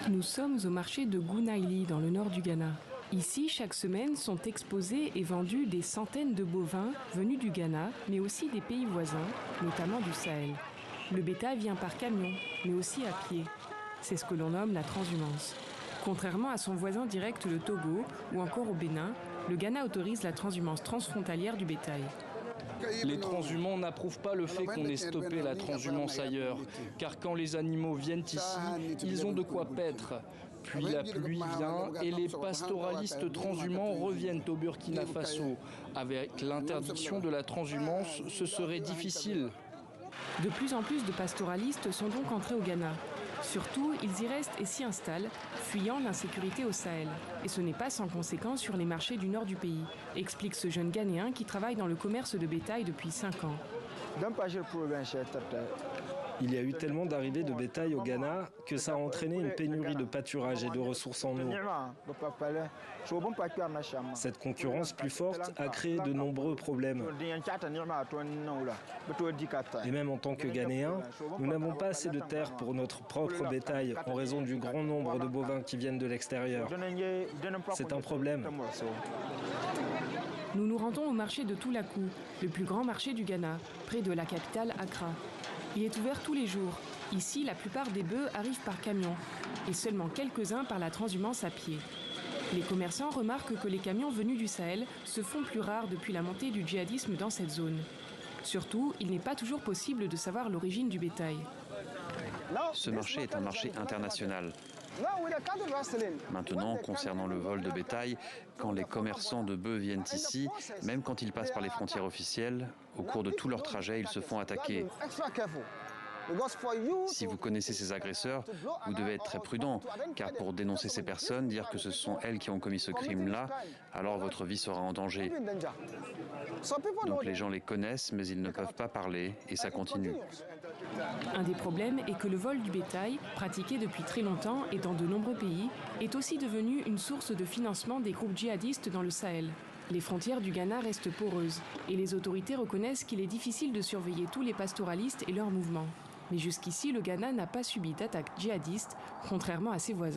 Nous sommes au marché de Gounaïli, dans le nord du Ghana. Ici, chaque semaine, sont exposés et vendus des centaines de bovins venus du Ghana, mais aussi des pays voisins, notamment du Sahel. Le bétail vient par camion, mais aussi à pied. C'est ce que l'on nomme la transhumance. Contrairement à son voisin direct, le Togo, ou encore au Bénin, le Ghana autorise la transhumance transfrontalière du bétail. Les transhumants n'approuvent pas le fait qu'on ait stoppé la transhumance ailleurs, car quand les animaux viennent ici, ils ont de quoi paître. Puis la pluie vient et les pastoralistes transhumants reviennent au Burkina Faso. Avec l'interdiction de la transhumance, ce serait difficile. De plus en plus de pastoralistes sont donc entrés au Ghana. Surtout, ils y restent et s'y installent, fuyant l'insécurité au Sahel. Et ce n'est pas sans conséquence sur les marchés du nord du pays, explique ce jeune Ghanéen qui travaille dans le commerce de bétail depuis 5 ans. Il y a eu tellement d'arrivées de bétail au Ghana que ça a entraîné une pénurie de pâturage et de ressources en eau. Cette concurrence plus forte a créé de nombreux problèmes. Et même en tant que Ghanéens, nous n'avons pas assez de terre pour notre propre bétail en raison du grand nombre de bovins qui viennent de l'extérieur. C'est un problème. Nous nous rendons au marché de Toulakou, le plus grand marché du Ghana, près de la capitale Accra. Il est ouvert tous les jours. Ici, la plupart des bœufs arrivent par camion et seulement quelques-uns par la transhumance à pied. Les commerçants remarquent que les camions venus du Sahel se font plus rares depuis la montée du djihadisme dans cette zone. Surtout, il n'est pas toujours possible de savoir l'origine du bétail. Ce marché est un marché international. Maintenant, concernant le vol de bétail, quand les commerçants de bœufs viennent ici, même quand ils passent par les frontières officielles, au cours de tout leur trajet, ils se font attaquer. Si vous connaissez ces agresseurs, vous devez être très prudent, car pour dénoncer ces personnes, dire que ce sont elles qui ont commis ce crime-là, alors votre vie sera en danger. Donc les gens les connaissent, mais ils ne peuvent pas parler, et ça continue. Un des problèmes est que le vol du bétail, pratiqué depuis très longtemps et dans de nombreux pays, est aussi devenu une source de financement des groupes djihadistes dans le Sahel. Les frontières du Ghana restent poreuses, et les autorités reconnaissent qu'il est difficile de surveiller tous les pastoralistes et leurs mouvements. Mais jusqu'ici, le Ghana n'a pas subi d'attaques djihadistes, contrairement à ses voisins.